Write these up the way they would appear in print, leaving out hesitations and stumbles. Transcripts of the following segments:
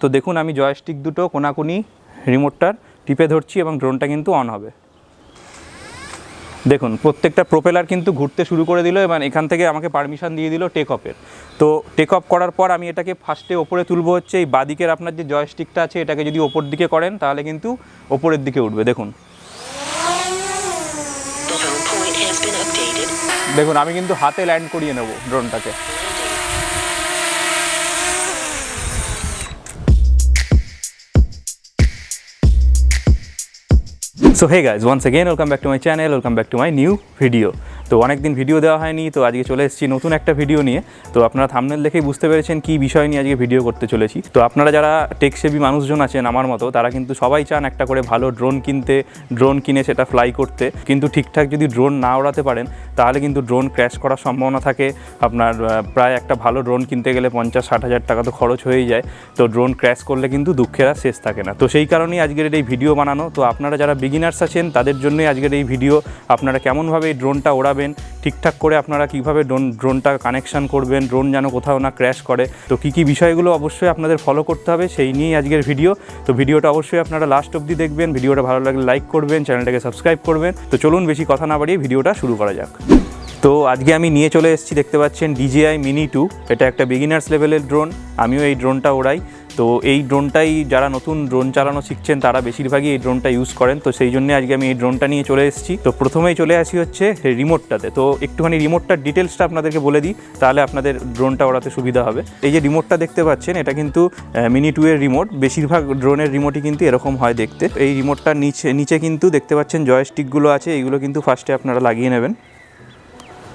তো দেখুন আমি জয়স্টিক দুটো কোনাকুনি রিমোটটার টিপে ধরছি এবং ড্রোনটা কিন্তু অন হবে। দেখুন প্রত্যেকটা প্রোপেলার কিন্তু ঘুরতে শুরু করে দিল এবং এখান থেকে আমাকে পারমিশন দিয়ে দিল টেক অফের। তো টেক অফ করার পর আমি এটাকে ফার্স্টে ওপরে তুলবো হচ্ছে এই বাদিকের আপনার যে জয়স্টিকটা আছে এটাকে যদি ওপর দিকে করেন তাহলে কিন্তু ওপরের দিকে উঠবে। দেখুন দেখুন আমি কিন্তু হাতে ল্যান্ড করিয়ে নেব ড্রোনটাকে। So hey guys, once again welcome back to my channel, welcome back to my new video. তো অনেক দিন ভিডিও দেওয়া হয়নি, তো আজকে চলে এসেছি নতুন একটা ভিডিও নিয়ে। তো আপনারা থাম্বনেল দেখেই বুঝতে পেরেছেন কী বিষয় নিয়ে আজকে ভিডিও করতে চলেছি। তো আপনারা যারা টেকসেভি মানুষজন আছেন আমার মতো, তারা কিন্তু সবাই চান একটা করে ভালো ড্রোন কিনতে, ড্রোন কিনে সেটা ফ্লাই করতে। কিন্তু ঠিকঠাক যদি ড্রোন না ওড়াতে পারেন তাহলে কিন্তু ড্রোন ক্র্যাশ করার সম্ভাবনা থাকে। আপনার প্রায় একটা ভালো ড্রোন কিনতে গেলে 50-60 হাজার টাকা তো খরচ হয়েই যায়। তো ড্রোন ক্র্যাশ করলে কিন্তু দুঃখের আর শেষ থাকে না। তো সেই কারণেই আজকের এই ভিডিও বানানো। তো আপনারা যারা বিগিনার্স আছেন তাদের জন্যই আজকের এই ভিডিও। আপনারা কেমনভাবে এই ড্রোনটা ওড়াবেন, ঠিকঠাক করে আপনারা কীভাবে ড্রোনটা কানেকশান করবেন, ড্রোন যেন কোথাও না ক্র্যাশ করে, তো কী কী বিষয়গুলো অবশ্যই আপনাদের ফলো করতে হবে সেই নিয়েই আজকের ভিডিও। তো ভিডিওটা অবশ্যই আপনারা লাস্ট অবধি দেখবেন। ভিডিওটা ভালো লাগলে লাইক করবেন, চ্যানেলটাকে সাবস্ক্রাইব করবেন। তো চলুন বেশি কথা না বাড়িয়ে ভিডিওটা শুরু করা যাক। তো আজকে আমি নিয়ে চলে এসেছি, দেখতে পাচ্ছেন DJI Mini 2। এটা একটা বিগিনার্স লেভেলের ড্রোন, আমিও এই ড্রোনটা ওড়াই। তো এই ড্রোনটাই যারা নতুন ড্রোন চালানো শিখছেন তারা বেশিরভাগই এই ড্রোনটা ইউজ করেন। তো সেই জন্য আজকে আমি এই ড্রোনটা নিয়ে চলে এসেছি। তো প্রথমেই চলে আসি হচ্ছে রিমোটটাতে। তো একটুখানি রিমোটটার ডিটেলসটা আপনাদেরকে বলে দিই, তাহলে আপনাদের ড্রোনটা ওড়াতে সুবিধা হবে। এই যে রিমোটটা দেখতে পাচ্ছেন এটা কিন্তু Mini 2 এর রিমোট। বেশিরভাগ ড্রোনের রিমোটই কিন্তু এরকম হয় দেখতে। এই রিমোটটার নিচে কিন্তু দেখতে পাচ্ছেন জয়স্টিকগুলো আছে, এইগুলো কিন্তু ফার্স্টে আপনারা লাগিয়ে নেবেন।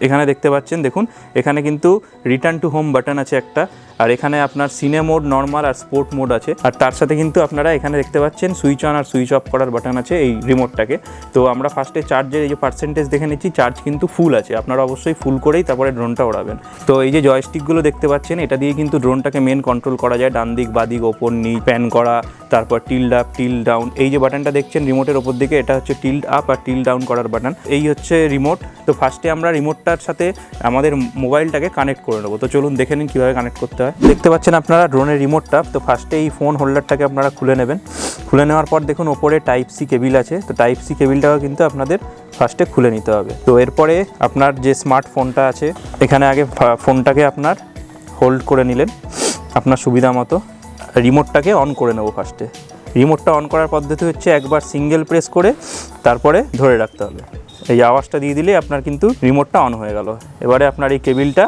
এখানে দেখতে পাচ্ছেন, দেখুন এখানে কিন্তু রিটার্ন টু হোম বাটন আছে একটা, আর এখানে আপনার সিনে মোড, নর্মাল আর স্পোর্ট মোড আছে। আর তার সাথে কিন্তু আপনারা এখানে দেখতে পাচ্ছেন সুইচ অন আর সুইচ অফ করার বাটন আছে এই রিমোটটাকে। তো আমরা ফার্স্টে চার্জের এই যে পার্সেন্টেজ দেখে নিচ্ছি, চার্জ কিন্তু ফুল আছে। আপনারা অবশ্যই ফুল করেই তারপরে ড্রোনটা ওড়াবেন। তো এই যে জয়স্টিকগুলো দেখতে পাচ্ছেন, এটা দিয়ে কিন্তু ড্রোনটাকে মেন কন্ট্রোল করা যায়। ডান দিক, বাদিক, ওপর, নিচ, প্যান করা, তারপর টিল্ড আপ, টিল্ড ডাউন। এই যে বাটনটা দেখছেন রিমোটের ওপর দিকে, এটা হচ্ছে টিল্ড আপ আর টিল্ড ডাউন করার বাটন। এই হচ্ছে রিমোট। তো ফার্স্টে আমরা রিমোটটার সাথে আমাদের মোবাইলটাকে কানেক্ট করে নেবো। তো চলুন দেখে নিন কীভাবে কানেক্ট করতে হয়। দেখতে পাচ্ছেন আপনারা ড্রোনের রিমোটটা। তো ফার্স্টে এই ফোন হোল্ডারটাকে আপনারা খুলে নেবেন। খুলে নেওয়ার পর দেখুন ওপরে টাইপ-C কেবিল আছে। তো টাইপ-C কেবিলটাও কিন্তু আপনাদের ফার্স্টে খুলে নিতে হবে। তো এরপরে আপনার যে স্মার্টফোনটা আছে, এখানে আগে ফোনটাকে আপনার হোল্ড করে নিলেন আপনার সুবিধা মতো। রিমোটটাকে অন করে নেব ফার্স্টে। রিমোটটা অন করার পদ্ধতি হচ্ছে একবার সিঙ্গেল প্রেস করে তারপরে ধরে রাখতে হবে। এই আওয়াজটা দিয়ে দিলে আপনার কিন্তু রিমোটটা অন হয়ে গেল। এবারে আপনার এই কেবিলটা,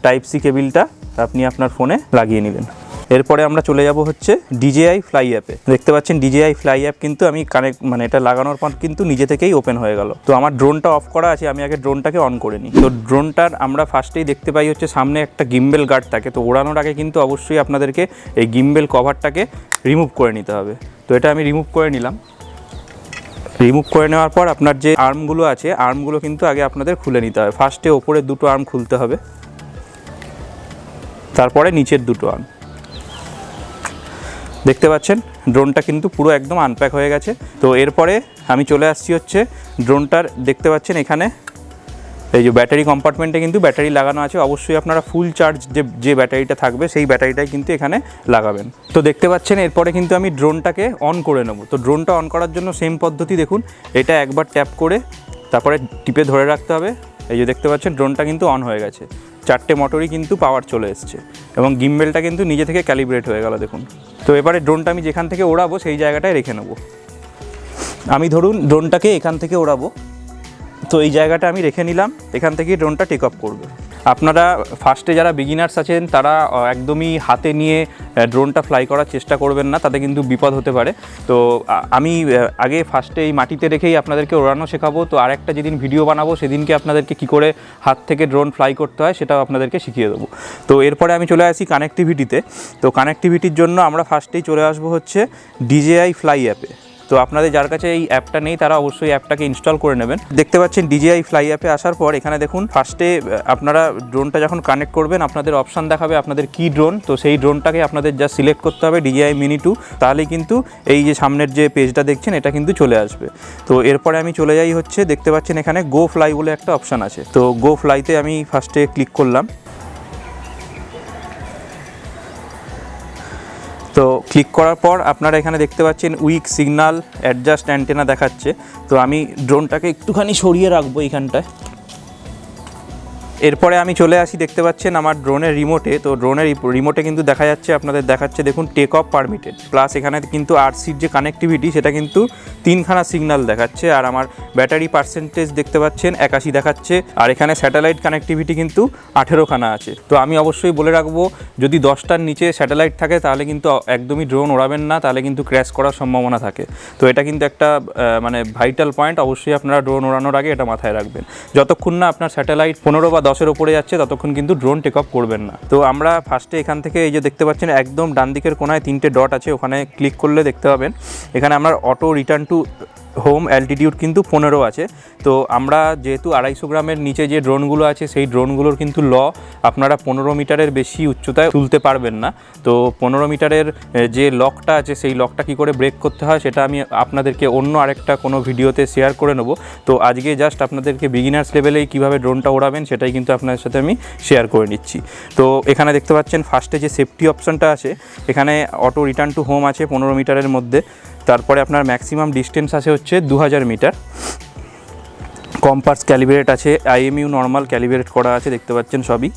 টাইপ-C কেবিলটা আপনি আপনার ফোনে লাগিয়ে নেবেন। এরপরে আমরা চলে যাব হচ্ছে DJI ফ্লাই অ্যাপে। দেখতে পাচ্ছেন DJI ফ্লাই অ্যাপ কিন্তু আমি এটা লাগানোর পর কিন্তু নিজে থেকেই ওপেন হয়ে গেল। তো আমার ড্রোনটা অফ করা আছে, আমি আগে ড্রোনটাকে অন করে নিই। তো ড্রোনটার আমরা ফার্স্টেই দেখতে পাই হচ্ছে সামনে একটা গিম্বেল গার্ড থাকে। তো ওড়ানোর আগে কিন্তু অবশ্যই আপনাদেরকে এই গিম্বেল কভারটাকে রিমুভ করে নিতে হবে। তো এটা আমি রিমুভ করে নিলাম। রিমুভ করে নেওয়ার পর আপনার যে আর্মগুলো আছে, আর্মগুলো কিন্তু আগে আপনাদের খুলে নিতে হবে। ফার্স্টে ওপরের দুটো আর্ম খুলতে হবে, তারপরে নিচের দুটো আর্ম। দেখতে পাচ্ছেন ড্রোনটা কিন্তু পুরো একদম আনপ্যাক হয়ে গেছে। তো এরপরে আমি চলে আসছি হচ্ছে ড্রোনটার, দেখতে পাচ্ছেন এখানে এই যে ব্যাটারি কম্পার্টমেন্টে কিন্তু ব্যাটারি লাগানো আছে। অবশ্যই আপনারা ফুল চার্জ যে ব্যাটারিটা থাকবে সেই ব্যাটারিটাই কিন্তু এখানে লাগাবেন। তো দেখতে পাচ্ছেন এরপরে কিন্তু আমি ড্রোনটাকে অন করে নেব। তো ড্রোনটা অন করার জন্য সেম পদ্ধতি, দেখুন এটা একবার ট্যাপ করে তারপরে টিপে ধরে রাখতে হবে। এই যে দেখতে পাচ্ছেন ড্রোনটা কিন্তু অন হয়ে গেছে। 4টে মোটরই কিন্তু পাওয়ার চলে এসছে এবং গিম্বেলটা কিন্তু নিজে থেকে ক্যালিব্রেট হয়ে গেল দেখুন। তো এবারে ড্রোনটা আমি যেখান থেকে ওড়াবো সেই জায়গাটায় রেখে নেব। আমি ধরুন ড্রোনটাকে এখান থেকে ওড়াবো, তো এই জায়গাটা আমি রেখে নিলাম। এখান থেকেই ড্রোনটা টেক অফ করবে। আপনারা ফার্স্টে যারা বিগিনার্স আছেন তারা একদমই হাতে নিয়ে ড্রোনটা ফ্লাই করার চেষ্টা করবেন না, তাতে কিন্তু বিপদ হতে পারে। তো আমি আগে ফার্স্টে এই মাটিতে রেখেই আপনাদেরকে ওড়ানো শেখাবো। তো আরেকটা যেদিন ভিডিও বানাবো সেদিনকে আপনাদেরকে কী করে হাত থেকে ড্রোন ফ্লাই করতে হয় সেটাও আপনাদেরকে শিখিয়ে দেবো। তো এরপরে আমি চলে আসি কানেক্টিভিটিতে। তো কানেক্টিভিটির জন্য আমরা ফার্স্টেই চলে আসবো হচ্ছে DJI ফ্লাই অ্যাপে। তো আপনাদের যার কাছে এই অ্যাপটা নেই তারা অবশ্যই অ্যাপটাকে ইনস্টল করে নেবেন। দেখতে পাচ্ছেন DJI ফ্লাই অ্যাপে আসার পর এখানে দেখুন ফার্স্টে আপনারা ড্রোনটা যখন কানেক্ট করবেন আপনাদের অপশান দেখাবে আপনাদের কি ড্রোন। তো সেই ড্রোনটাকে আপনাদের যা সিলেক্ট করতে হবে DJI Mini 2, তাহলেই কিন্তু এই যে সামনের যে পেজটা দেখছেন এটা কিন্তু চলে আসবে। তো এরপরে আমি চলে যাই হচ্ছে, দেখতে পাচ্ছেন এখানে গো ফ্লাই বলে একটা অপশান আছে। তো গো ফ্লাইতে আমি ফার্স্টে ক্লিক করলাম। তো ক্লিক করার পর আপনারা এখানে দেখতে পাচ্ছেন উইক সিগন্যাল অ্যাডজাস্ট অ্যান্টেনা দেখাচ্ছে। তো আমি ড্রোনটাকে একটুখানি সরিয়ে রাখবো এইখানটায়। এরপরে আমি চলে আসি, দেখতে পাচ্ছেন আমার ড্রোনের রিমোটে। তো ড্রোনের রিমোটে কিন্তু দেখা যাচ্ছে, আপনাদের দেখাচ্ছে দেখুন টেক অফ পারমিটেড, প্লাস এখানে কিন্তু আরসির যে কানেক্টিভিটি সেটা কিন্তু 3খানা সিগন্যাল দেখাচ্ছে। আর আমার ব্যাটারি পার্সেন্টেজ দেখতে পাচ্ছেন 81 দেখাচ্ছে। আর এখানে স্যাটেলাইট কানেক্টিভিটি কিন্তু 18খানা আছে। তো আমি অবশ্যই বলে রাখবো, যদি 10টার নিচে স্যাটেলাইট থাকে তাহলে কিন্তু একদমই ড্রোন ওড়াবেন না, তাহলে কিন্তু ক্র্যাশ করার সম্ভাবনা থাকে। তো এটা কিন্তু একটা মানে ভাইটাল পয়েন্ট, অবশ্যই আপনারা ড্রোন ওড়ানোর আগে এটা মাথায় রাখবেন। যতক্ষণ না আপনার স্যাটেলাইট 15 বা 10-এর ওপরে যাচ্ছে ততক্ষণ কিন্তু ড্রোন টেক অফ করবেন না। তো আমরা ফার্স্টে এখান থেকে এই যে দেখতে পাচ্ছেন একদম ডান দিকের কোনায় 3টে ডট আছে, ওখানে ক্লিক করলে দেখতে পাবেন এখানে আমরা auto return to home altitude কিন্তু 15 আছে। তো আমরা যেহেতু 250 গ্রামের নিচে যে ড্রোনগুলো আছে সেই ড্রোনগুলোর কিন্তু আপনারা 15 মিটারের বেশি উচ্চতায় তুলতে পারবেন না। তো 15 মিটারের যে লকটা আছে সেই লকটা কী করে ব্রেক করতে হয় সেটা আমি আপনাদেরকে অন্য আরেকটা কোনো ভিডিওতে শেয়ার করে নেব। তো আজকে জাস্ট আপনাদেরকে বিগিনার্স লেভেলেই কীভাবে ড্রোনটা ওড়াবেন সেটাই কিন্তু আপনাদের সাথে আমি শেয়ার করে নিচ্ছি। তো এখানে দেখতে পাচ্ছেন ফার্স্টে যে সেফটি অপশানটা আছে, এখানে অটো রিটার্ন টু হোম আছে 15 মিটারের মধ্যে। তারপরে আপনার ম্যাক্সিমাম ডিস্টেন্স আছে হচ্ছে 2000 মিটার। কম্পাস ক্যালিব্রেট আছে, IMU নর্মাল ক্যালিব্রেট করা আছে, দেখতে পাচ্ছেন সবই।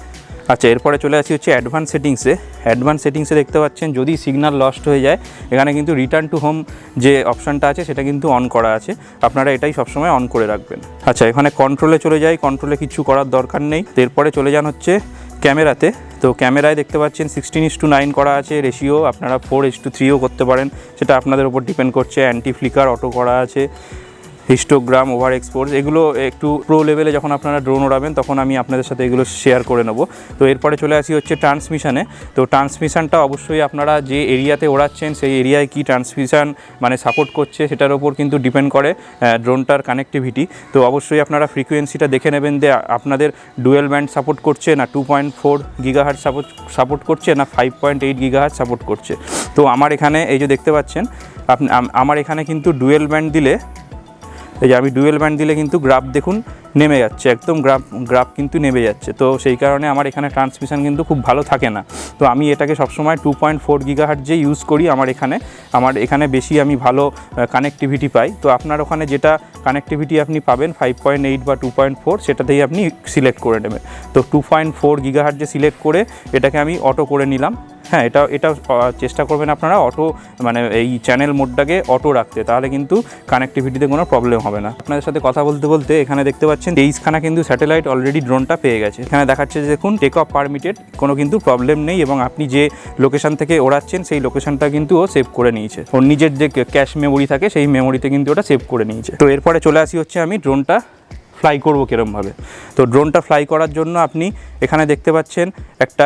আচ্ছা, এরপরে চলে আসি হচ্ছে অ্যাডভান্স সেটিংসে। অ্যাডভান্স সেটিংসে দেখতে পাচ্ছেন যদি সিগন্যাল লস্ট হয়ে যায়, এখানে কিন্তু রিটার্ন টু হোম যে অপশানটা আছে সেটা কিন্তু অন করা আছে, আপনারা এটাই সবসময় অন করে রাখবেন। আচ্ছা, এখানে কন্ট্রোলে চলে যাই, কন্ট্রোলে কিছু করার দরকার নেই। এরপরে চলে যান হচ্ছে ক্যামেরাতে। তো ক্যামেরায় দেখতে পাচ্ছেন 16:9 করা আছে রেশিও, আপনারা 4:3ও করতে পারেন, সেটা আপনাদের উপর ডিপেন্ড করছে। অ্যান্টি ফ্লিকার অটো করা আছে, হিস্টোগ্রাম, ওভার এক্সপোজ, এগুলো একটু প্রো লেভেলে যখন আপনারা ড্রোন ওড়াবেন তখন আমি আপনাদের সাথে এগুলো শেয়ার করে নেব। তো এরপরে চলে আসি হচ্ছে ট্রান্সমিশানে। তো ট্রান্সমিশানটা অবশ্যই আপনারা যে এরিয়াতে ওড়াচ্ছেন সেই এরিয়ায় কি ট্রান্সমিশান মানে সাপোর্ট করছে সেটার ওপর কিন্তু ডিপেন্ড করে ড্রোনটার কানেক্টিভিটি। তো অবশ্যই আপনারা ফ্রিকোয়েন্সিটা দেখে নেবেন যে আপনাদের ডুয়েল ব্যান্ড সাপোর্ট করছে না 2.4 গিগাহার্জ সাপোর্ট করছে না 5.8 গিগাহার্জ সাপোর্ট করছে। তো আমার এখানে এই যে দেখতে পাচ্ছেন আমার এখানে কিন্তু ডুয়েল ব্যান্ড দিলে, এই যে আমি ডুয়েল ব্যান্ড দিলে কিন্তু গ্রাফ দেখুন নেমে যাচ্ছে, একদম গ্রাফ কিন্তু নেমে যাচ্ছে। তো সেই কারণে আমার এখানে ট্রান্সমিশন কিন্তু খুব ভালো থাকে না। তো আমি এটাকে সবসময় 2.4 গিগাহার্টজে ইউজ করি। আমার এখানে বেশি আমি ভালো কানেক্টিভিটি পাই। তো আপনার ওখানে যেটা কানেক্টিভিটি আপনি পাবেন 5.8 বা 2.4 সেটাতেই আপনি সিলেক্ট করে নেবেন। তো 2.4 গিগাহার্টজে সিলেক্ট করে এটাকে আমি অটো করে নিলাম। হ্যাঁ, এটা চেষ্টা করবেন আপনারা অটো মানে এই চ্যানেল মোডটাকে অটো রাখতে, তাহলে কিন্তু কানেক্টিভিটিতে কোনো প্রবলেম হবে না। আপনাদের সাথে কথা বলতে বলতে এখানে দেখতে পাচ্ছেন 23খানা কিন্তু স্যাটেলাইট অলরেডি ড্রোনটা পেয়ে গেছে। এখানে দেখাচ্ছে যে দেখুন টেক অফ পারমিটেড, কোনো কিন্তু প্রবলেম নেই, এবং আপনি যে লোকেশান থেকে ওড়াচ্ছেন সেই লোকেশানটা কিন্তু ও সেভ করে নিয়েছে। ওর নিজের যে ক্যাশ মেমোরি থাকে সেই মেমোরিতে কিন্তু ওটা সেভ করে নিয়েছে। তো এরপরে চলে আসি হচ্ছে আমি ড্রোনটা ফ্লাই করবো কীরমভাবে। তো ড্রোনটা ফ্লাই করার জন্য আপনি এখানে দেখতে পাচ্ছেন একটা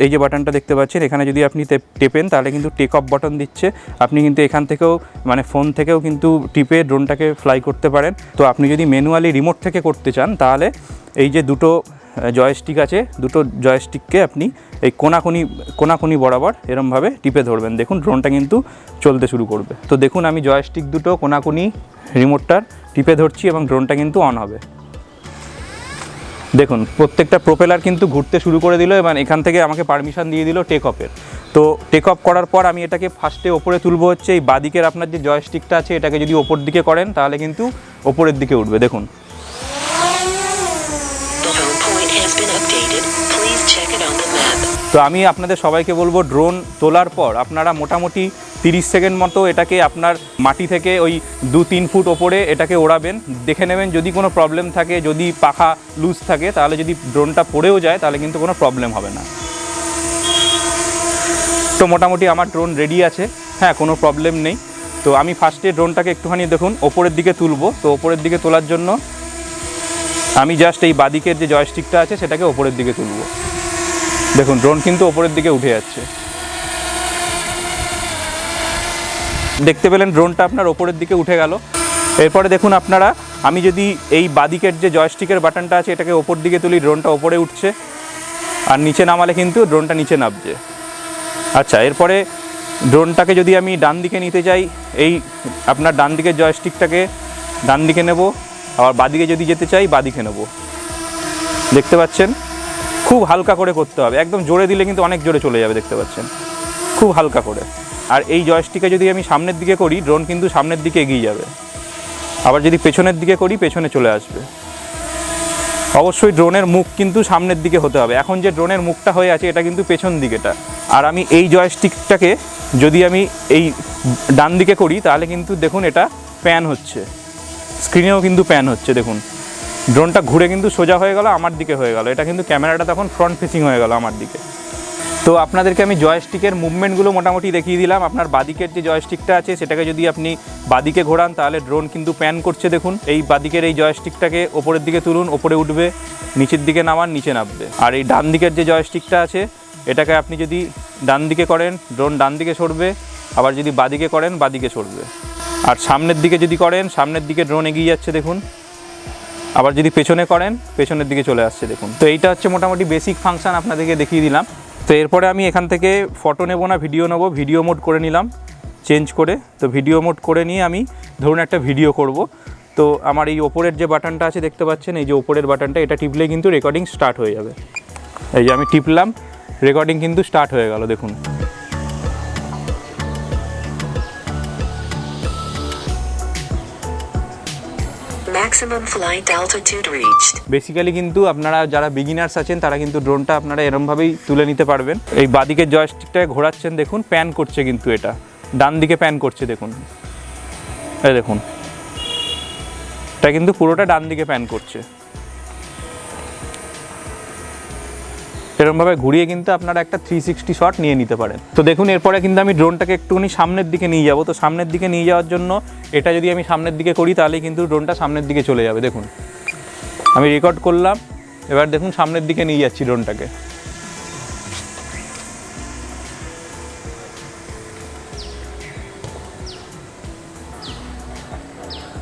এই যে বাটনটা দেখতে পাচ্ছেন, এখানে যদি আপনি টেপেন তাহলে কিন্তু টেক অফ বাটন দিচ্ছে। আপনি কিন্তু এখান থেকেও মানে ফোন থেকেও কিন্তু টিপে ড্রোনটাকে ফ্লাই করতে পারেন। তো আপনি যদি ম্যানুয়ালি রিমোট থেকে করতে চান তাহলে এই যে দুটো জয়স্টিক আছে, দুটো জয়স্টিককে আপনি এই কোনাকুনি বরাবর এরমভাবে টিপে ধরবেন, দেখুন ড্রোনটা কিন্তু চলতে শুরু করবে। তো দেখুন আমি জয়স্টিক দুটো কোনাকুনি রিমোটটার টিপে ধরছি এবং ড্রোনটা কিন্তু অন হবে। দেখুন প্রত্যেকটা প্রোপেলার কিন্তু ঘুরতে শুরু করে দিল এবং এখান থেকে আমাকে পারমিশন দিয়ে দিল টেক অফের। তো টেক অফ করার পর আমি এটাকে ফার্স্টে ওপরে তুলবো হচ্ছে এই বাদিকের আপনার যে জয়স্টিকটা আছে এটাকে যদি ওপর দিকে করেন তাহলে কিন্তু ওপরের দিকে উঠবে। দেখুন তো আমি আপনাদের সবাইকে বলবো ড্রোন তোলার পর আপনারা মোটামুটি 30 সেকেন্ড মতো এটাকে আপনার মাটি থেকে ওই 2-3 ফুট ওপরে এটাকে ওড়াবেন, দেখে নেবেন যদি কোনো প্রবলেম থাকে, যদি পাখা লুজ থাকে তাহলে যদি ড্রোনটা পড়েও যায় তাহলে কিন্তু কোনো প্রবলেম হবে না। তো মোটামুটি আমার ড্রোন রেডি আছে, হ্যাঁ কোনো প্রবলেম নেই। তো আমি ফার্স্টে ড্রোনটাকে একটুখানি দেখুন ওপরের দিকে তুলবো। তো ওপরের দিকে তোলার জন্য আমি জাস্ট এই বাদিকের যে জয়স্টিকটা আছে সেটাকে ওপরের দিকে তুলবো। দেখুন ড্রোন কিন্তু ওপরের দিকে উঠে যাচ্ছে, দেখতে পেলেন ড্রোনটা আপনার ওপরের দিকে উঠে গেল। এরপরে দেখুন আপনারা আমি যদি এই বাদিকের যে জয়স্টিকের বাটনটা আছে এটাকে ওপর দিকে তুলি, ড্রোনটা ওপরে উঠছে, আর নিচে নামালে কিন্তু ড্রোনটা নিচে নামছে। আচ্ছা, এরপরে ড্রোনটাকে যদি আমি ডান দিকে নিতে চাই, এই আপনার ডান দিকের জয়স্টিকটাকে ডান দিকে নেব, আবার বাদিকে যদি যেতে চাই বাদিকে নেব। দেখতে পাচ্ছেন খুব হালকা করে করতে হবে, একদম জোরে দিলে কিন্তু অনেক জোরে চলে যাবে, দেখতে পাচ্ছেন খুব হালকা করে। আর এই জয়স্টিকে যদি আমি সামনের দিকে করি, ড্রোন কিন্তু সামনের দিকে এগিয়ে যাবে। আবার যদি পেছনের দিকে করি, পেছনে চলে আসবে। অবশ্যই ড্রোনের মুখ কিন্তু সামনের দিকে হতে হবে। এখন যে ড্রোনের মুখটা হয়ে আছে, এটা কিন্তু পেছন দিকেটা। আর আমি এই জয়স্টিকটাকে যদি আমি এই ডান দিকে করি, তাহলে কিন্তু দেখুন এটা প্যান হচ্ছে, স্ক্রিনেও কিন্তু প্যান হচ্ছে। দেখুন ড্রোনটা ঘুরে কিন্তু সোজা হয়ে গেল, আমার দিকে হয়ে গেল। এটা কিন্তু ক্যামেরাটা তখন ফ্রন্ট ফেসিং হয়ে গেল আমার দিকে। তো আপনাদেরকে আমি জয়স্টিকের মুভমেন্টগুলো মোটামুটি দেখিয়ে দিলাম। আপনার বাদিকের যে জয়স্টিকটা আছে, সেটাকে যদি আপনি বাদিকে ঘোরান, তাহলে ড্রোন কিন্তু প্যান করছে। দেখুন এই বাদিকের এই জয়স্টিকটাকে ওপরের দিকে তুলুন, ওপরে উঠবে, নিচের দিকে নামান, নিচে নামবে। আর এই ডান দিকের যে জয়স্টিকটা আছে, এটাকে আপনি যদি ডান দিকে করেন, ড্রোন ডান দিকে সরবে। আবার যদি বাদিকে করেন, বাদিকে সরবে। আর সামনের দিকে যদি করেন, সামনের দিকে ড্রোন এগিয়ে যাচ্ছে দেখুন। আবার যদি পেছনে করেন, পেছনের দিকে চলে আসছে দেখুন। তো এইটা হচ্ছে মোটামুটি বেসিক ফাংশন আপনাদেরকে দেখিয়ে দিলাম। তো এরপরে আমি এখান থেকে ফটো নেব না ভিডিও নেব, ভিডিও মোড করে নিলাম চেঞ্জ করে। তো ভিডিও মোড করে নিয়ে আমি ধরুন একটা ভিডিও করব। তো আমার এই ওপরের যে বাটনটা আছে দেখতে পাচ্ছেন, এই যে ওপরের বাটনটা, এটা টিপলে কিন্তু রেকর্ডিং স্টার্ট হয়ে যাবে। এই যে আমি টিপলাম, রেকর্ডিং কিন্তু স্টার্ট হয়ে গেল দেখুন। Maximum flight altitude reached. Basically কিন্তু আপনারা যারা বিগিনার্স আছেন, তারা কিন্তু ড্রোনটা আপনারা এরমভাবেই তুলে নিতে পারবেন। এই বাদিকের জয়স্টিকটাকে ঘোরাচ্ছেন দেখুন, প্যান করছে কিন্তু এটা ডান দিকে প্যান করছে দেখুন। এই দেখুন এটা কিন্তু পুরোটা ডান দিকে প্যান করছে। এরকমভাবে ঘুরিয়ে কিন্তু আপনারা একটা 360 শট নিয়ে নিতে পারেন। তো দেখুন এরপরে কিন্তু আমি ড্রোনটাকে একটুখানি সামনের দিকে নিয়ে যাব। তো সামনের দিকে নিয়ে যাওয়ার জন্য এটা যদি আমি সামনের দিকে করি, তাহলে কিন্তু ড্রোনটা সামনের দিকে চলে যাবে। দেখুন আমি রেকর্ড করলাম, এবার দেখুন সামনের দিকে নিয়ে যাচ্ছি ড্রোনটাকে।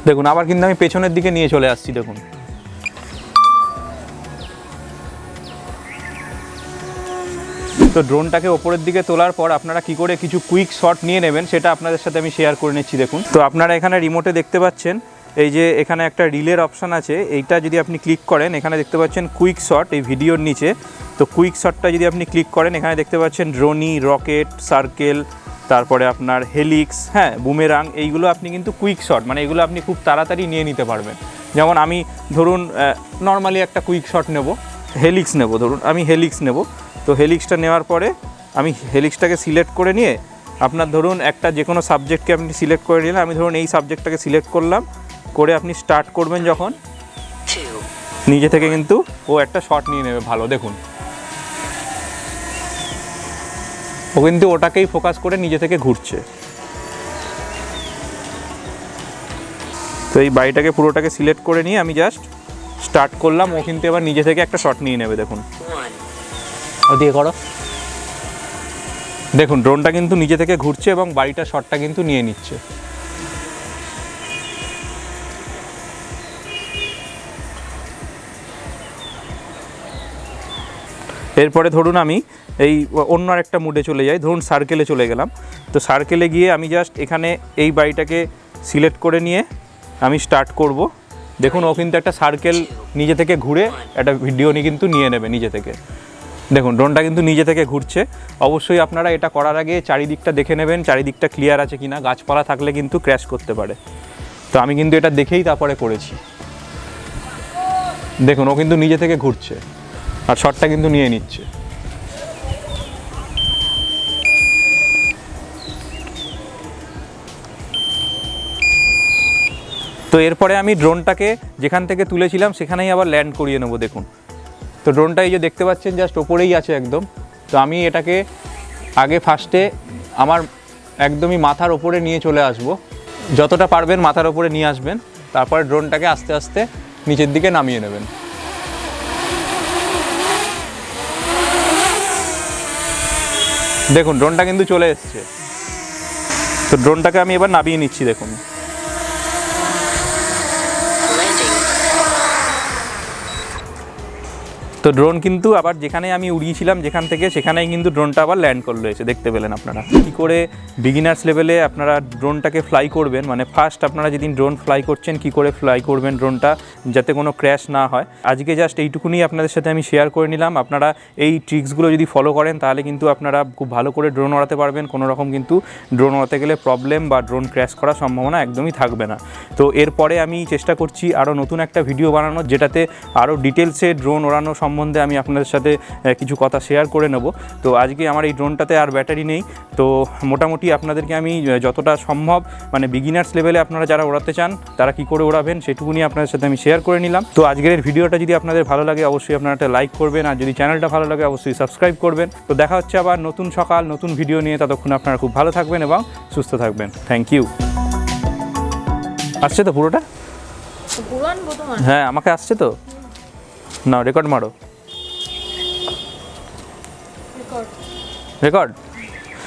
দেখুন আবার কিন্তু আমি পেছনের দিকে নিয়ে চলে আসছি দেখুন। তো ড্রোনটাকে ওপরের দিকে তোলার পর আপনারা কি করে কিছু কুইক শট নিয়ে নেবেন, সেটা আপনাদের সাথে আমি শেয়ার করে নিচ্ছি দেখুন। তো আপনারা এখানে রিমোটে দেখতে পাচ্ছেন, এই যে এখানে একটা রিলের অপশান আছে, এইটা যদি আপনি ক্লিক করেন, এখানে দেখতে পাচ্ছেন কুইক শট এই ভিডিওর নিচে। তো কুইক শটটা যদি আপনি ক্লিক করেন, এখানে দেখতে পাচ্ছেন ড্রোনি, রকেট, সার্কেল, তারপরে আপনার হেলিক্স, হ্যাঁ বুমেরাং, এইগুলো আপনি কিন্তু কুইক শট, মানে এগুলো আপনি খুব তাড়াতাড়ি নিয়ে নিতে পারবেন। যেমন আমি ধরুন নর্মালি একটা কুইক শট নেব, হেলিক্স নেব, ধরুন আমি হেলিক্স নেব। তো হেলিক্সটা নেওয়ার পরে আমি হেলিক্সটাকে সিলেক্ট করে নিয়ে, আপনার ধরুন একটা যে কোনো সাবজেক্টকে আপনি সিলেক্ট করে নিলেন। আমি ধরুন এই সাবজেক্টটাকে সিলেক্ট করলাম, করে আপনি স্টার্ট করবেন যখন, নিজে থেকে কিন্তু ও একটা শট নিয়ে নেবে ভালো। দেখুন ও কিন্তু ওটাকেই ফোকাস করে নিজে থেকে ঘুরছে। তো এই বাড়িটাকে পুরোটাকে সিলেক্ট করে নিয়ে আমি জাস্ট স্টার্ট করলাম, ও কিন্তু এবার নিজে থেকে একটা শট নিয়ে নেবে। দেখুন ও দিয়ে করো, দেখুন ড্রোনটা কিন্তু নিজে থেকে ঘুরছে এবং বাড়িটার শটটা কিন্তু নিয়ে নিচ্ছে। এরপরে ধরুন আমি এই অন্য আরেকটা মুডে চলে যাই, ধরুন সার্কেলে চলে গেলাম। তো সার্কেলে গিয়ে আমি জাস্ট এখানে এই বাড়িটাকে সিলেক্ট করে নিয়ে আমি স্টার্ট করব। দেখুন ও কিন্তু একটা সার্কেল নিজে থেকে ঘুরে একটা ভিডিও কিন্তু নিয়ে নেবে নিজে থেকে। দেখুন ড্রোনটা কিন্তু নিজে থেকে ঘুরছে। অবশ্যই আপনারা এটা করার আগে চারিদিকটা দেখে নেবেন, চারিদিকটা ক্লিয়ার আছে কিনা, গাছপালা থাকলে কিন্তু ক্র্যাশ করতে পারে। তো আমি কিন্তু এটা দেখেই তারপরে করেছি। দেখুন ও কিন্তু নিজে থেকে ঘুরছে আর শটটা কিন্তু নিয়ে নিচ্ছে। তো এরপরে আমি ড্রোনটাকে যেখান থেকে তুলেছিলাম সেখানেই আবার ল্যান্ড করিয়ে নেবো। দেখুন তো ড্রোনটা এই যে দেখতে পাচ্ছেন জাস্ট ওপরেই আছে একদম। তো আমি এটাকে আগে ফার্স্টে আমার একদমই মাথার ওপরে নিয়ে চলে আসব, যতটা পারবেন মাথার ওপরে নিয়ে আসবেন। তারপরে ড্রোনটাকে আস্তে আস্তে নিচের দিকে নামিয়ে নেবেন। দেখুন ড্রোনটা কিন্তু চলে এসছে। তো ড্রোনটাকে আমি এবার নামিয়ে নিচ্ছি। দেখুন তো তো ড্রোন কিন্তু আবার যেখানে আমি উড়িয়েছিলাম যেখান থেকে সেখানেই কিন্তু ড্রোনটা আবার ল্যান্ড করলো এসে, দেখতে পেলেন আপনারা। কী করে বিগিনার্স লেভেলে আপনারা ড্রোনটাকে ফ্লাই করবেন, মানে ফার্স্ট আপনারা যেদিন ড্রোন ফ্লাই করছেন কী করে ফ্লাই করবেন ড্রোনটা যাতে কোনো ক্র্যাশ না হয়, আজকে জাস্ট এইটুকুনি আপনাদের সাথে আমি শেয়ার করে নিলাম। আপনারা এই ট্রিক্সগুলো যদি ফলো করেন তাহলে কিন্তু আপনারা খুব ভালো করে ড্রোন ওড়াতে পারবেন। কোনো রকম কিন্তু ড্রোন ওড়াতে গেলে প্রবলেম বা ড্রোন ক্র্যাশ করার সম্ভাবনা একদমই থাকবে না। তো এরপরে আমি চেষ্টা করছি আরও নতুন একটা ভিডিও বানানোর, যেটাতে আরও ডিটেলসে ড্রোন ওড়ানো সম্বন্ধে আমি আপনাদের সাথে কিছু কথা শেয়ার করে নেব। তো আজকে আমার এই ড্রোনটাতে আর ব্যাটারি নেই, তো মোটামুটি আপনাদেরকে আমি যতটা সম্ভব মানে বিগিনার্স লেভেলে আপনারা যারা ওড়াতে চান তারা কী করে ওড়াবেন সেটুকুনি আপনাদের সাথে আমি শেয়ার করে নিলাম। তো আজকের এই ভিডিওটা যদি আপনাদের ভালো লাগে অবশ্যই আপনারা একটা লাইক করবেন, আর যদি চ্যানেলটা ভালো লাগে অবশ্যই সাবস্ক্রাইব করবেন। তো দেখা হচ্ছে আবার নতুন সকাল নতুন ভিডিও নিয়ে, ততক্ষণ আপনারা খুব ভালো থাকবেন এবং সুস্থ থাকবেন। Thank you. আসছে তো পুরোটা? হ্যাঁ আমাকে আসছে তো। না রেকর্ড মারো, রেকর্ড।